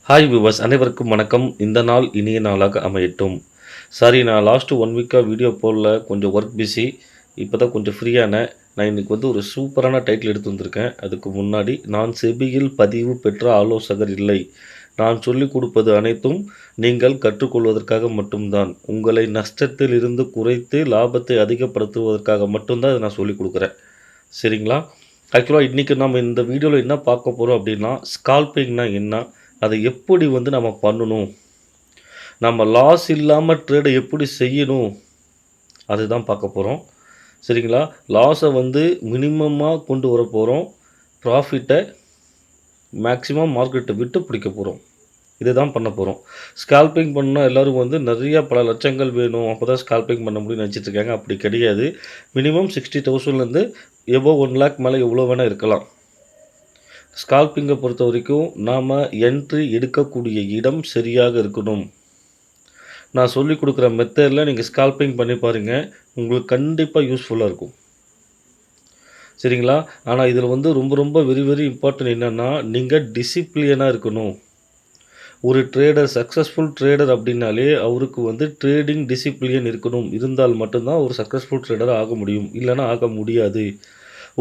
Hi viewers அனைவருக்கும் வணக்கம். இந்த நாள் இனிய நாளாக அமையட்டும். சாரி, நான் லாஸ்ட்டு 1 வீக்காக வீடியோ போடல. கொஞ்சம் ஒர்க் பிஸி. இப்போ தான் கொஞ்சம் ஃப்ரீயானேன். நான் இன்றைக்கி ஒரு சூப்பரான டைட்டில் எடுத்து வந்திருக்கேன். அதுக்கு முன்னாடி, நான் செபியில் பதிவு பெற்ற ஆலோசகர் இல்லை. நான் சொல்லிக் கொடுப்பது அனைத்தும் நீங்கள் கற்றுக்கொள்வதற்காக மட்டும்தான். உங்களை நஷ்டத்தில் இருந்து குறைத்து லாபத்தை அதிகப்படுத்துவதற்காக மட்டும்தான் இதை நான் சொல்லிக் கொடுக்குறேன். சரிங்களா? ஆக்சுவலாக இன்றைக்கி நம்ம இந்த வீடியோவில் என்ன பார்க்க போகிறோம் அப்படின்னா, ஸ்கால்பிங்னா என்ன, அதை எப்படி நம்ம பண்ணணும், நம்ம லாஸ் இல்லாமல் ட்ரேடை எப்படி செய்யணும், அதுதான் பார்க்க போகிறோம். சரிங்களா? லாஸை மினிமமாக கொண்டு வர போகிறோம். ப்ராஃபிட்டை மேக்ஸிமம் மார்க்கெட்டை விட்டு பிடிக்க போகிறோம். இதை தான் பண்ண போகிறோம். ஸ்கால்பிங் பண்ணால் எல்லோரும் நிறைய பல லட்சங்கள் வேணும், அப்போ தான் ஸ்கால்பிங் பண்ண முடியும்னு நினச்சிட்ருக்காங்க. அப்படி கிடையாது. மினிமம் 60,000லேருந்து எபோவ் 1 lakh மேலே எவ்வளோ வேணால் இருக்கலாம். ஸ்கால்பிங்கை பொறுத்த வரைக்கும் நாம் என்ட்ரி எடுக்கக்கூடிய இடம் சரியாக இருக்கணும். நான் சொல்லிக் கொடுக்குற மெத்தடில் நீங்கள் ஸ்கால்பிங் பண்ணி பாருங்கள், உங்களுக்கு கண்டிப்பாக யூஸ்ஃபுல்லாக இருக்கும். சரிங்களா? ஆனால் இதில் ரொம்ப ரொம்ப வெரி வெரி இம்பார்ட்டன்ட் என்னென்னா, நீங்கள் டிசிப்ளினாக இருக்கணும். ஒரு ட்ரேடர், சக்ஸஸ்ஃபுல் ட்ரேடர் அப்படின்னாலே அவருக்கு ட்ரேடிங் டிசிப்ளின் இருக்கணும். இருந்தால் மட்டும்தான் ஒரு சக்ஸஸ்ஃபுல் ட்ரேடர் ஆக முடியும். இல்லைனா ஆக முடியாது.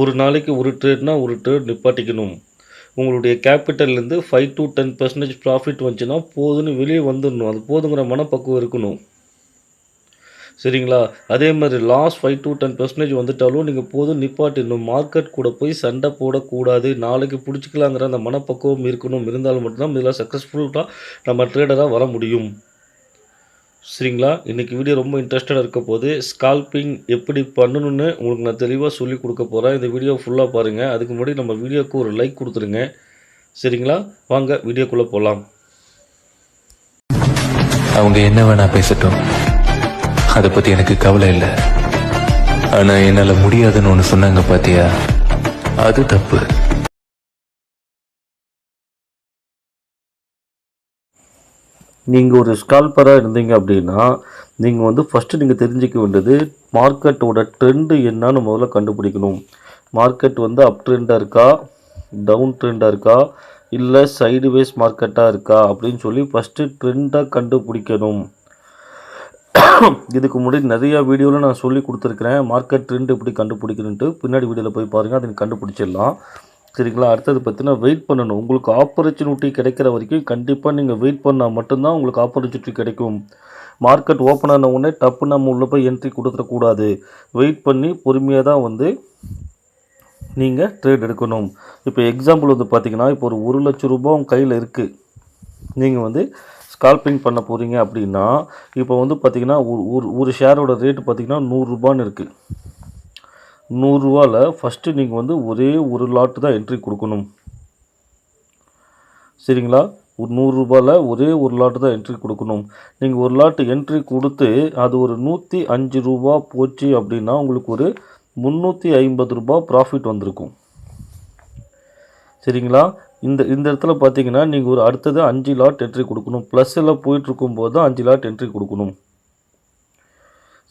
ஒரு நாளைக்கு ஒரு ட்ரேட்னா ஒரு ட்ரேட் நிப்பாட்டிக்கணும். உங்களுடைய கேபிட்டல்லேருந்து 5 to 10% ப்ராஃபிட் வந்துச்சுன்னா போதுன்னு வெளியே வந்துடணும். அது போதுங்கிற மனப்பக்குவம் இருக்கணும். சரிங்களா? அதே மாதிரி லாஸ் 5 to 10% வந்துட்டாலும் நீங்கள் போதும் நிப்பாட்டிடணும். மார்க்கெட் கூட போய் சண்டை போடக்கூடாது. நாளைக்கு பிடிச்சிக்கலாங்கிற அந்த மனப்பக்குவம் இருக்கணும். இருந்தாலும் மட்டும்தான் இதில் சக்ஸஸ்ஃபுல்லாக நம்ம ட்ரேடராக வர முடியும். சரிங்களா? இன்றைக்கி வீடியோ ரொம்ப இன்ட்ரெஸ்டடாக இருக்க போது. ஸ்கால்பிங் எப்படி பண்ணணுன்னு உங்களுக்கு நான் தெளிவாக சொல்லிக் கொடுக்க போகிறேன். இந்த வீடியோ ஃபுல்லாக பாருங்கள். அதுக்கு முன்னாடி நம்ம வீடியோவுக்கு ஒரு லைக் கொடுத்துருங்க. சரிங்களா? வாங்க வீடியோக்குள்ளே போகலாம். அவங்க என்ன வேணா பேசட்டும், அதை பற்றி எனக்கு கவலை இல்லை. ஆனால் என்னால் முடியாதுன்னு ஒன்று சொன்னாங்க பார்த்தியா, அது தப்பு. நீங்கள் ஒரு ஸ்கால்பராக இருந்தீங்க அப்படின்னா, நீங்கள் ஃபஸ்ட்டு நீங்கள் தெரிஞ்சிக்க வேண்டியது மார்க்கெட்டோட ட்ரெண்டு என்னன்னு முதல்ல கண்டுபிடிக்கணும். மார்க்கெட் அப் ட்ரெண்டாக இருக்கா, டவுன் ட்ரெண்டாக இருக்கா, இல்லை சைடுவேஸ் மார்க்கெட்டாக இருக்கா அப்படின்னு சொல்லி ஃபஸ்ட்டு ட்ரெண்டை கண்டுபிடிக்கணும். இதுக்கு முன்னாடி நிறையா வீடியோவில் நான் சொல்லி கொடுத்துருக்குறேன், மார்க்கெட் ட்ரெண்ட் எப்படி கண்டுபிடிக்கணுன்ட்டு. பின்னாடி வீடியோவில் போய் பாருங்கள், அதை கண்டுபிடிச்சிடலாம். சரிங்களா? அடுத்தது பார்த்தீங்கன்னா வெயிட் பண்ணணும். உங்களுக்கு ஆப்பர்ச்சுனிட்டி கிடைக்கிற வரைக்கும் கண்டிப்பாக நீங்கள் வெயிட் பண்ணால் மட்டும்தான் உங்களுக்கு ஆப்பர்ச்சுனிட்டி கிடைக்கும். மார்க்கெட் ஓப்பன் ஆன உடனே டப்பு நம்ம உள்ளே போய் என்ட்ரி கொடுத்துடக்கூடாது. வெயிட் பண்ணி பொறுமையாக தான் நீங்கள் ட்ரேட் எடுக்கணும். இப்போ எக்ஸாம்பிள் பார்த்தீங்கன்னா, இப்போ ஒரு 1 லட்ச ரூபா உங்கள் கையில் இருக்குது. நீங்கள் ஸ்கால்பிங் பண்ண போகிறீங்க அப்படின்னா, இப்போ பார்த்தீங்கன்னா ஒரு ஷேரோட ரேட்டு பார்த்தீங்கன்னா 100 ரூபான்னு இருக்குது. 100 ரூபாவில் ஃபஸ்ட்டு நீங்கள் ஒரே ஒரு லாட்டு தான் என்ட்ரி கொடுக்கணும். சரிங்களா? ஒரு 100 ரூபாயில் ஒரே ஒரு லாட்டு தான் என்ட்ரி கொடுக்கணும். நீங்கள் ஒரு லாட்டு என்ட்ரி கொடுத்து அது ஒரு 105 ரூபா போச்சு அப்படின்னா உங்களுக்கு ஒரு 350 ரூபா ப்ராஃபிட் வந்திருக்கும். சரிங்களா? இந்த இடத்துல பார்த்தீங்கன்னா நீங்கள் ஒரு அடுத்தது 5 லாட் என்ட்ரி கொடுக்கணும். ப்ளஸ்ஸில் போயிட்டுருக்கும்போது தான் 5 லாட் என்ட்ரி கொடுக்கணும்.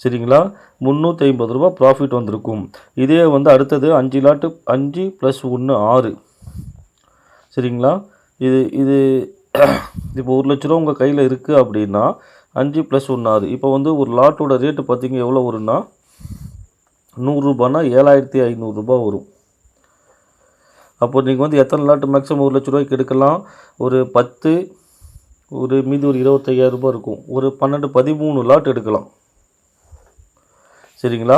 சரிங்களா? 350 ரூபா ப்ராஃபிட் வந்திருக்கும். இதே அடுத்தது 5 லாட்டு 5 + 1 6. சரிங்களா? இது இப்போ 1 லட்ச ரூபா உங்கள் கையில் இருக்குது அப்படின்னா 5 + 1 6. இப்போ ஒரு லாட்டோட ரேட்டு பார்த்தீங்க எவ்வளோ வரும்னா, 100 ரூபானா 7,500 ரூபா வரும். அப்போ நீங்கள் எத்தனை லாட்டு மேக்ஸிமம் 1 லட்ச ரூபாய்க்கு எடுக்கலாம்? ஒரு 10, ஒரு மீதி ஒரு 25,000 ரூபா இருக்கும். ஒரு 12, 13 லாட் எடுக்கலாம். சரிங்களா?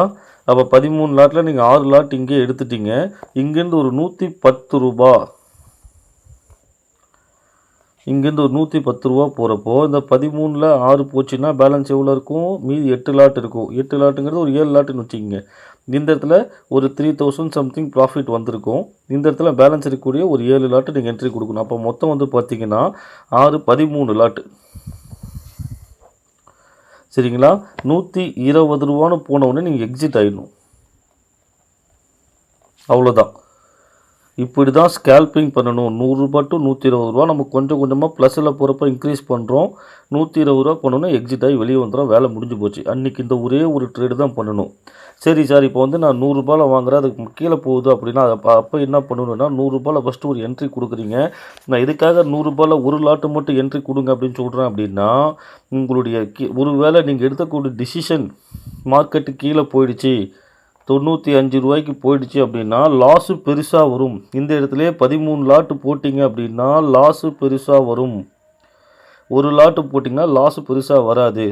அப்போ 13 லாட்டில் நீங்கள் 6 லாட் இங்கே எடுத்துட்டீங்க. இங்கேருந்து ஒரு 110 ரூபா, இங்கேருந்து ஒரு 110 ரூபா போகிறப்போ இந்த 13ல் 6 போச்சுன்னா பேலன்ஸ் எவ்வளோ இருக்கும்? மீதி 8 லாட் இருக்கும். 8 லாட்டுங்கிறது ஒரு 7 லாட்டுன்னு வச்சுக்கோங்க. இந்த இடத்துல ஒரு 3000 சம்திங் ப்ராஃபிட் வந்திருக்கும். இந்த இடத்துல பேலன்ஸ் இருக்கக்கூடிய ஒரு 7 லாட்டு நீங்கள் என்ட்ரி கொடுக்கணும். அப்போ மொத்தம் பார்த்தீங்கன்னா 6 13 லாட்டு. சரிங்களா? 120 ரூபான்னு போனவுடனே நீங்கள் எக்ஸிட் ஆகிடணும். அவ்வளோதான். இப்படி தான் ஸ்கேல்பிங் பண்ணணும். ரூ. 100 to ரூ. 120 நம்ம கொஞ்சம் கொஞ்சமாக ப்ளஸில் போகிறப்ப இன்க்ரீஸ் பண்ணுறோம். ரூ. 120 பண்ணணும், எக்ஸிட் ஆகி வெளியே வந்துடும், வேலை முடிஞ்சு போச்சு. அன்றைக்கி இந்த ஒரே ஒரு ட்ரேடு தான் பண்ணணும். சரி சார், இப்போ வந்து நான் ரூ. 100 வாங்குறேன், அதுக்கு கீழே போகுது அப்படின்னா அப்போ என்ன பண்ணணும்னா ரூ. 100 ஃபஸ்ட்டு ஒரு என்ட்ரி கொடுக்குறீங்க. நான் இதுக்காக ரூ. 100 ஒரு லாட்டு மட்டும் என்ட்ரி கொடுங்க அப்படின்னு சொல்கிறேன் அப்படின்னா, உங்களுடைய ஒரு வேளை நீங்கள் எடுக்கக்கூடிய டிசிஷன் மார்க்கெட்டு கீழே போயிடுச்சு, ரூ. 95 போயிடுச்சு அப்படின்னா லாஸு பெருசாக வரும். இந்த இடத்துல 13 லாட்டு போட்டிங்க அப்படின்னா லாஸு பெருசாக வரும். ஒரு லாட்டு போட்டிங்கன்னா லாஸு பெருசாக வராது.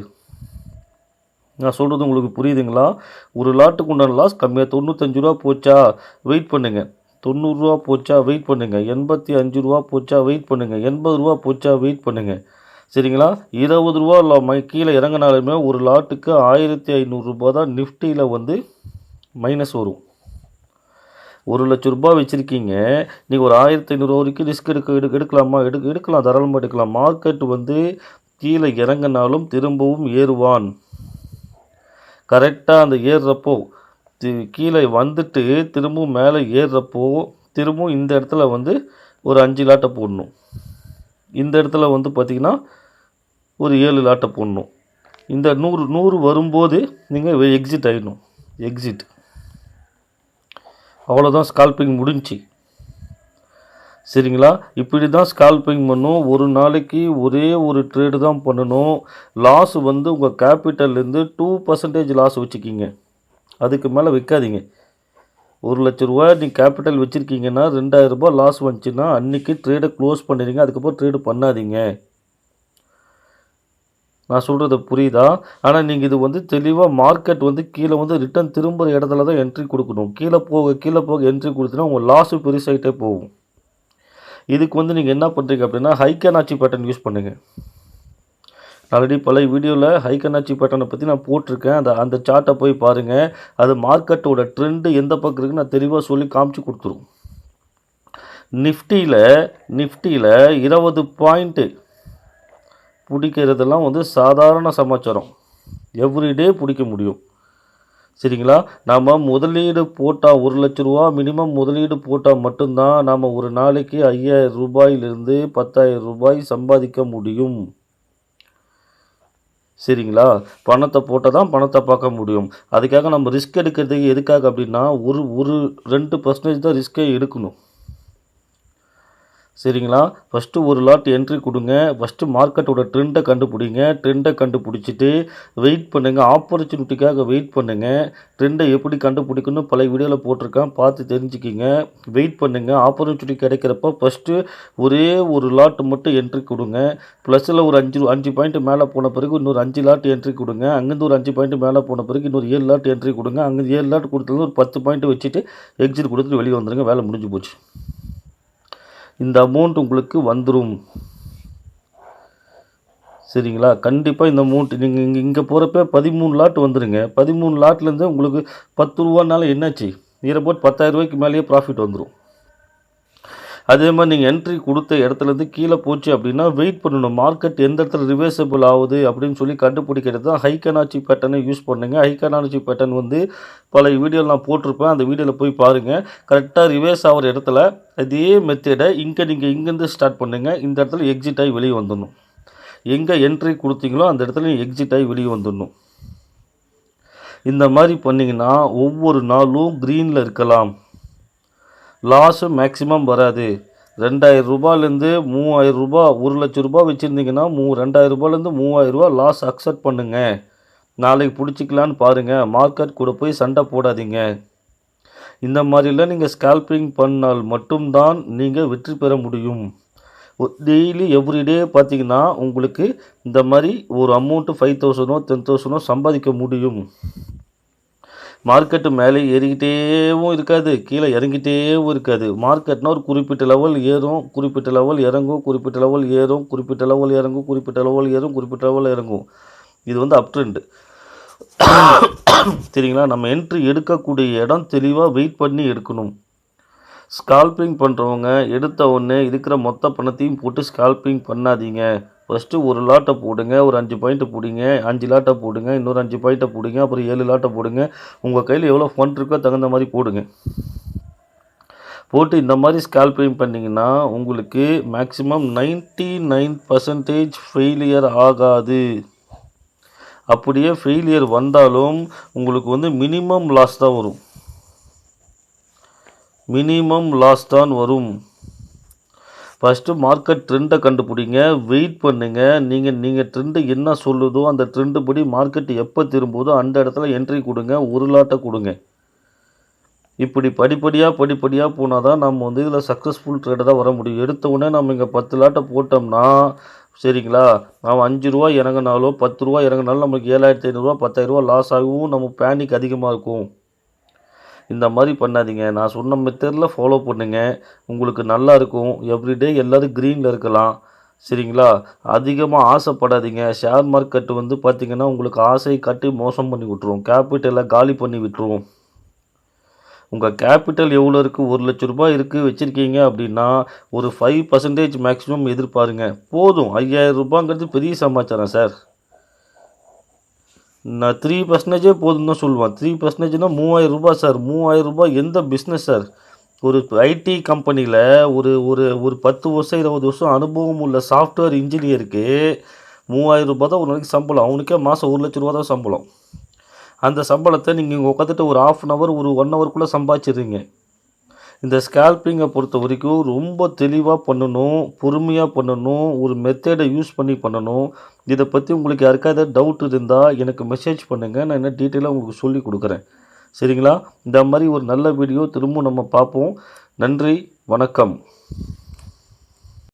நான் சொல்கிறது உங்களுக்கு புரியுதுங்களா? ஒரு லாட்டுக்கு உண்டான லாஸ் கம்மியாக ரூ. 95 போச்சா வெயிட் பண்ணுங்கள், ரூ. 90 போச்சா வெயிட் பண்ணுங்கள், ரூ. 85 போச்சா வெயிட் பண்ணுங்கள், ரூ. 80 போச்சா வெயிட் பண்ணுங்கள். சரிங்களா? ரூ. 20 கீழே இறங்கினாலுமே ஒரு லாட்டுக்கு ரூ. 1500 தான் நிஃப்டியில் வந்து மைனஸ் வரும். ரூ. 1,00,000 வச்சுருக்கீங்க, நீங்கள் ஒரு 1500 வரைக்கும் ரிஸ்க் எடுக்கலாமா? எடுக்கலாம், தாராளமாக எடுக்கலாம். மார்க்கெட் வந்து கீழே இறங்கினாலும் திரும்பவும் ஏறுவான். கரெக்டாக அந்த ஏறுறப்போ கீழே வந்துட்டு திரும்பவும் மேலே ஏறுறப்போ திரும்பவும் இந்த இடத்துல வந்து ஒரு 5 லாட்டை போடணும். இந்த இடத்துல வந்து பார்த்திங்கன்னா ஒரு 7 லாட்டை போடணும். இந்த 100 வரும்போது நீங்கள் எக்ஸிட் ஆகிடணும். எக்ஸிட், அவ்வளோதான், ஸ்கால்பிங் முடிஞ்சு. சரிங்களா? இப்படி தான் ஸ்கால்பிங் பண்ணணும். ஒரு நாளைக்கு ஒரே ஒரு ட்ரேடு தான் பண்ணணும். லாஸ் வந்து உங்கள் கேபிட்டல்லேருந்து 2% லாஸ் வச்சுக்கிங்க, அதுக்கு மேலே வைக்காதீங்க. ரூ. 1,00,000 நீங்கள் கேபிட்டல் வச்சுருக்கீங்கன்னா ரூ. 2,000 லாஸ் வந்துச்சுன்னா அன்றைக்கி ட்ரேடை க்ளோஸ் பண்ணிடுங்க, அதுக்கப்புறம் ட்ரேடு பண்ணாதீங்க. நான் சொல்கிறது புரியுதா? ஆனால் நீங்கள் இது வந்து தெளிவாக மார்க்கெட் வந்து கீழே வந்து ரிட்டர்ன் திரும்புகிற இடத்துல தான் என்ட்ரி கொடுக்கணும். கீழே போக என்ட்ரி கொடுத்தீங்கன்னா உங்கள் லாஸு பெருசாகிட்டே போகும். இதுக்கு வந்து நீங்கள் என்ன பண்ணுறீங்க அப்படின்னா ஹைக்கனாச்சி பேட்டர்ன் யூஸ் பண்ணுங்கள். ஆல்ரெடி பழைய வீடியோவில் ஹைக்கனாச்சி பேட்டர்னை பற்றி நான் போட்டிருக்கேன். அந்த சார்ட்டை போய் பாருங்கள். அது மார்க்கெட்டோட ட்ரெண்டு எந்த பக்கம் இருக்குன்னு நான் தெளிவாக சொல்லி காமிச்சு கொடுத்துரும். நிஃப்டியில் 20 பாயிண்ட்டு பிடிக்கிறதெல்லாம் வந்து சாதாரண சமாச்சாரம், எவ்ரிடே பிடிக்க முடியும். சரிங்களா? நாம் முதலீடு போட்டால் ரூ. 1,00,000 மினிமம் முதலீடு போட்டால் மட்டும்தான் நாம் ஒரு நாளைக்கு ரூ. 5,000 10,000 சம்பாதிக்க முடியும். சரிங்களா? பணத்தை போட்டால் தான் பணத்தை பார்க்க முடியும். அதுக்காக நம்ம ரிஸ்க் எடுக்கிறதுக்கு எதுக்காக அப்படின்னா ஒரு 2% தான் ரிஸ்க்கே எடுக்கணும். சரிங்களா? ஃபஸ்ட்டு ஒரு லாட் என்ட்ரி கொடுங்க. ஃபஸ்ட்டு மார்க்கெட்டோட ட்ரெண்டை கண்டுபிடிங்க. ட்ரெண்டை கண்டுபிடிச்சிட்டு வெயிட் பண்ணுங்கள், ஆப்பர்ச்சுனிட்டிக்காக வெயிட் பண்ணுங்கள். ட்ரெண்டை எப்படி கண்டுபிடிக்கணும் பழைய வீடியோவில் போட்டிருக்கேன், பார்த்து தெரிஞ்சுக்கிங்க. வெயிட் பண்ணுங்கள், ஆப்பர்ச்சுனிட்டி கிடைக்கிறப்ப ஃபஸ்ட்டு ஒரே ஒரு லாட் மட்டும் என்ட்ரி கொடுங்க. ப்ளஸில் ஒரு 5 பாயிண்ட் மேலே போன பிறகு இன்னொரு 5 லாட் என்ட்ரி கொடுங்க. அங்கேருந்து ஒரு 5 பாயிண்ட் மேலே போன பிறகு இன்னொரு 7 லாட் என்ட்ரி கொடுங்க. அங்கே 7 லாட் கொடுத்தது ஒரு 10 பாயிண்ட் வச்சுட்டு எக்ஸிட் கொடுத்துட்டு வெளியே வந்துடுங்க, வேலை முடிஞ்சு போச்சு. இந்த அமௌண்ட் உங்களுக்கு வந்துடும். சரிங்களா? கண்டிப்பாக இந்த அமௌண்ட் நீங்கள் இங்கே போகிறப்ப 13 லாட் வந்துடுங்க. 13 லாட்லேருந்து உங்களுக்கு ரூ. 10 என்னாச்சு, நியர்அபவுட் ரூ. 10,000 மேலேயே ப்ராஃபிட் வந்துடும். அதே மாதிரி நீங்கள் என்ட்ரி கொடுத்த இடத்துலேருந்து கீழே போச்சு அப்படின்னா வெயிட் பண்ணணும். மார்க்கெட் எந்த இடத்துல ரிவர்சபிள் ஆகுது அப்படின்னு சொல்லி கண்டுபிடிக்கிறது தான் ஹைக்கனாச்சி பேட்டர்னை யூஸ் பண்ணுங்கள். ஹைக்கனாச்சி பேட்டர்ன் வந்து பழைய வீடியோவில் நான் போட்டிருப்பேன், அந்த வீடியோவில் போய் பாருங்கள். கரெக்டாக ரிவர்ஸ் ஆகிற இடத்துல அதே மெத்தடை நீங்கள் இங்கேருந்து ஸ்டார்ட் பண்ணுங்கள். இந்த இடத்துல எக்ஸிட் ஆகி வெளியே வந்துடணும். எங்கே என்ட்ரி கொடுத்தீங்களோ அந்த இடத்துல எக்ஸிட் ஆகி வெளியே வந்துடணும். இந்த மாதிரி பண்ணிங்கன்னா ஒவ்வொரு நாளும் க்ரீனில் இருக்கலாம், லாஸு மேக்ஸிமம் வராது. ரூ. 2,000லேருந்து ரூ. 3,000 1,00,000 வச்சுருந்தீங்கன்னா ரூ. 2,000லேருந்து ரூ. 3,000 லாஸ் அக்செப்ட் பண்ணுங்கள். நாளைக்கு பிடிச்சிக்கலான்னு பாருங்கள், மார்க்கெட் கூட போய் சண்டை போடாதீங்க. இந்த மாதிரிலாம் நீங்கள் ஸ்கால்பிங் பண்ணால் மட்டும்தான் நீங்கள் வெற்றி பெற முடியும். டெய்லி எவ்ரிடே பார்த்தீங்கன்னா உங்களுக்கு இந்த மாதிரி ஒரு அமௌண்ட்டு 5,000 10,000 சம்பாதிக்க முடியும். மார்க்கெட்டு மேலே ஏறிக்கிட்டேவும் இருக்காது, கீழே இறங்கிட்டேவும் இருக்காது. மார்க்கெட்னால் ஒரு குறிப்பிட்ட லெவல் ஏறும், குறிப்பிட்ட லெவல் இறங்கும், குறிப்பிட்ட லெவல் ஏறும், குறிப்பிட்ட லெவல் இறங்கும், குறிப்பிட்ட லெவல் ஏறும், குறிப்பிட்ட லெவல் இறங்கும். இது வந்து அப் ட்ரெண்டு. சரிங்களா? நம்ம என்ட்ரி எடுக்கக்கூடிய இடம் தெளிவாக வெயிட் பண்ணி எடுக்கணும். ஸ்கால்பிங் பண்ணுறவங்க எடுத்த உடனே இருக்கிற மொத்த பணத்தையும் போட்டு ஸ்கால்பிங் பண்ணாதீங்க. ஃபஸ்ட்டு ஒரு லாட்டை போடுங்க, ஒரு 5 பாயிண்ட்டை போடுங்க, 5 லாட்டை போடுங்க, இன்னொரு 5 பாயிண்ட்டை போடுங்க, அப்புறம் 7 லாட்டை போடுங்க. உங்கள் கையில் எவ்வளோ ஃபண்ட் இருக்கோ தகுந்த மாதிரி போடுங்க. போட்டு இந்த மாதிரி ஸ்கேல்பிங் பண்ணிங்கன்னா உங்களுக்கு மேக்ஸிமம் 99% ஃபெயிலியர் ஆகாது. அப்படியே ஃபெயிலியர் வந்தாலும் உங்களுக்கு வந்து மினிமம் லாஸ் தான் வரும். மினிமம் லாஸ் தான் வரும். ஃபஸ்ட்டு மார்க்கெட் ட்ரெண்டை கண்டுபிடிங்க, வெயிட் பண்ணுங்கள். நீங்கள் ட்ரெண்டு என்ன சொல்லுதோ அந்த ட்ரெண்டு படி மார்க்கெட் எப்போ திரும்புதோ அந்த இடத்துல என்ட்ரி கொடுங்க, ஒரு லாட்டை கொடுங்க. இப்படி படிப்படியாக போனால் தான் நம்ம வந்து இதில் சக்ஸஸ்ஃபுல் ட்ரேடராக வர முடியும். எடுத்த உடனே நம்ம இங்கே 10 லாட்டை போட்டோம்னா சரிங்களா, அவன் 5 ரூபா இறங்கினாலோ 10 ரூபா இறங்கினாலும் நமக்கு 7,500 10,000 லாஸ் ஆகும். நம்ம பேனிக் அதிகமாக இருக்கும். இந்த மாதிரி பண்ணாதீங்க. நான் சொன்ன மெத்தடில் ஃபாலோ பண்ணுங்கள், உங்களுக்கு நல்லா இருக்கும். எவ்ரிடே எல்லோரும் க்ரீனில் இருக்கலாம். சரிங்களா, அதிகமாக ஆசைப்படாதீங்க. ஷேர் மார்க்கெட் வந்து பார்த்திங்கன்னா உங்களுக்கு ஆசையை காட்டி மோசம் பண்ணி விட்டுரும், கேபிட்டலை காலி பண்ணி விட்டுருவோம். உங்கள் கேபிட்டல் எவ்வளோ இருக்குது, 1 லட்ச ரூபாய் இருக்குது வச்சுருக்கீங்க அப்படின்னா ஒரு 5% மேக்ஸிமம் எதிர்பாருங்க. போதும். 5,000 ரூபாங்கிறது பெரிய சமாச்சாரம் சார். நான் 3% போதும்னு தான் சொல்லுவேன். 3%னா 3,000 ரூபாய் சார். 3,000 ரூபாய் எந்த பிஸ்னஸ் சார்? ஒரு ஐடி கம்பெனியில் ஒரு ஒரு ஒரு 10 வருஷம் 20 வருஷம் அனுபவம் உள்ள சாஃப்ட்வேர் இன்ஜினியருக்கு 3,000 ரூபாய் தான் ஒரு நாளைக்கு சம்பளம். அவனுக்கே மாதம் 1 லட்ச ரூபா தான் சம்பளம். அந்த சம்பளத்தை நீங்கள் இங்கே உட்காந்துட்டு ஒரு 1/2 hour ஒரு 1 hourக்குள்ளே சம்பாதிச்சிடுறீங்க. இந்த ஸ்கேல்பிங்கை பொறுத்த வரைக்கும் ரொம்ப தெளிவாக பண்ணணும், பொறுமையாக பண்ணணும், ஒரு மெத்தடை யூஸ் பண்ணி பண்ணணும். இதை பற்றி உங்களுக்கு யாருக்காவது டவுட் இருந்தால் எனக்கு மெசேஜ் பண்ணுங்கள், நான் என்ன டீட்டெயிலாக உங்களுக்கு சொல்லி கொடுக்குறேன். சரிங்களா, இந்த மாதிரி ஒரு நல்ல வீடியோ திரும்பவும் நம்ம பார்ப்போம். நன்றி, வணக்கம்.